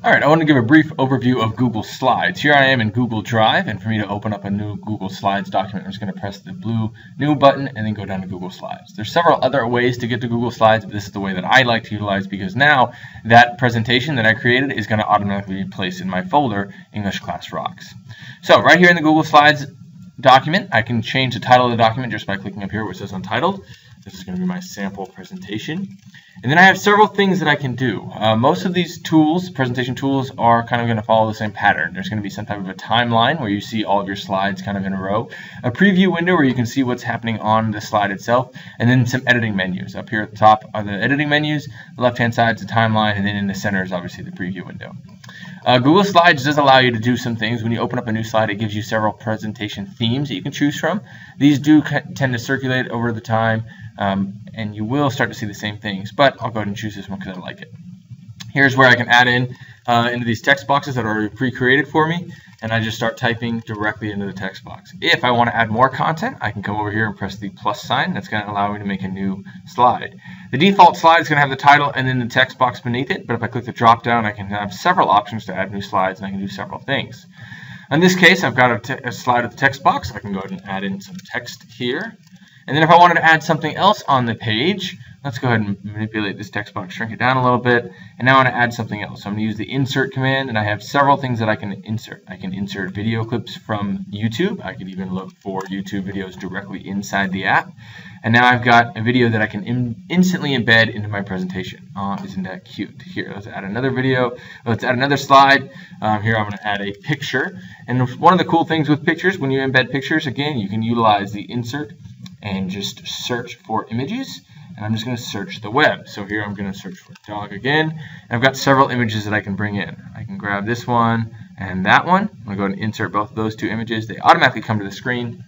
Alright, I want to give a brief overview of Google Slides. Here I am in Google Drive, and for me to open up a new Google Slides document, I'm just going to press the blue New button and then go down to Google Slides. There's several other ways to get to Google Slides, but this is the way that I like to utilize because now that presentation that I created is going to automatically be placed in my folder, English Class Rocks. So right here in the Google Slides document, I can change the title of the document just by clicking up here where it says Untitled. This is going to be my sample presentation. And then I have several things that I can do. Most of these tools, presentation tools, are kind of going to follow the same pattern. There's going to be some type of a timeline where you see all of your slides kind of in a row, a preview window where you can see what's happening on the slide itself, and then some editing menus. Up here at the top are the editing menus, the left-hand side is the timeline, and then in the center is obviously the preview window. Google Slides does allow you to do some things. When you open up a new slide, it gives you several presentation themes that you can choose from. These do tend to circulate over the time, and you will start to see the same things, but I'll go ahead and choose this one because I like it. Here's where I can add in into these text boxes that are already pre-created for me, and I just start typing directly into the text box. If I want to add more content, I can come over here and press the plus sign. That's going to allow me to make a new slide. The default slide is going to have the title and then the text box beneath it, but if I click the drop down, I can have several options to add new slides, and I can do several things. In this case, I've got a slide with the text box. I can go ahead and add in some text here. And then if I wanted to add something else on the page, let's go ahead and manipulate this text box, shrink it down a little bit, and now I want to add something else. So I'm going to use the insert command, and I have several things that I can insert. I can insert video clips from YouTube. I could even look for YouTube videos directly inside the app. And now I've got a video that I can instantly embed into my presentation. Isn't that cute? Here, let's add another video. Let's add another slide. Here I'm going to add a picture. And one of the cool things with pictures, when you embed pictures, again, you can utilize the insert and just search for images, and I'm just going to search the web. So here I'm going to search for dog again, and I've got several images that I can bring in. I can grab this one and that one. I'm going to go ahead and insert both of those two images. They automatically come to the screen,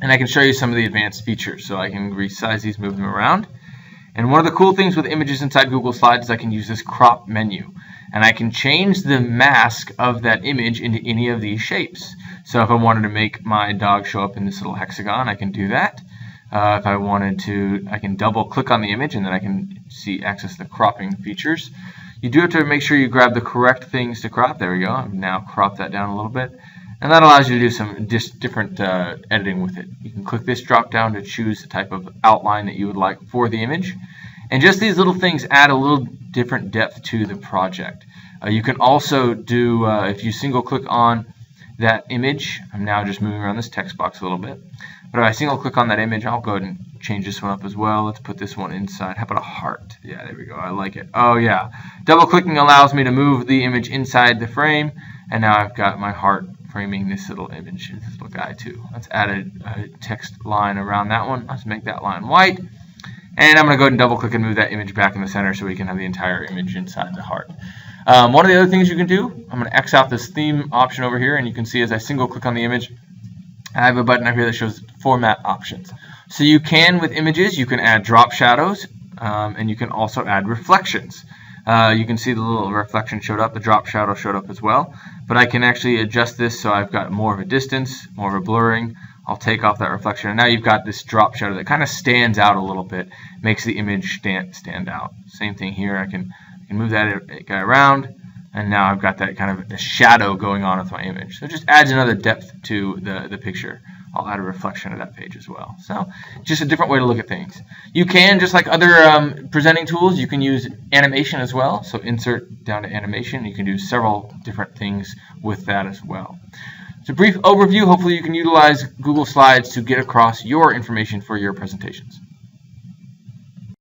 and I can show you some of the advanced features. So I can resize these, move them around. And one of the cool things with images inside Google Slides is I can use this crop menu, and I can change the mask of that image into any of these shapes. So if I wanted to make my dog show up in this little hexagon, I can do that. If I wanted to, I can double click on the image and then I can access the cropping features. You do have to make sure you grab the correct things to crop. There we go. I've now cropped that down a little bit. And that allows you to do some different editing with it. You can click this drop down to choose the type of outline that you would like for the image. And just these little things add a little different depth to the project. You can also do, if you single click on that image, I'm now just moving around this text box a little bit. But if I single click on that image, I'll go ahead and change this one up as well. Let's put this one inside. How about a heart? Yeah, there we go. I like it. Oh yeah. Double clicking allows me to move the image inside the frame. And now I've got my heart framing this little image, this little guy too. Let's add a text line around that one. Let's make that line white. And I'm going to go ahead and double click and move that image back in the center so we can have the entire image inside the heart. One of the other things you can do, I'm going to X out this theme option over here, and you can see as I single click on the image, I have a button up here that shows format options. So you can, with images, you can add drop shadows, and you can also add reflections. You can see the little reflection showed up, the drop shadow showed up as well. But I can actually adjust this so I've got more of a distance, more of a blurring. I'll take off that reflection, and now you've got this drop shadow that kind of stands out a little bit, makes the image stand out. Same thing here, I can move that guy around, and now I've got that kind of a shadow going on with my image. So it just adds another depth to the picture. I'll add a reflection to that page as well. So just a different way to look at things. You can, just like other presenting tools, you can use animation as well. So insert down to animation. You can do several different things with that as well. It's a brief overview. Hopefully you can utilize Google Slides to get across your information for your presentations.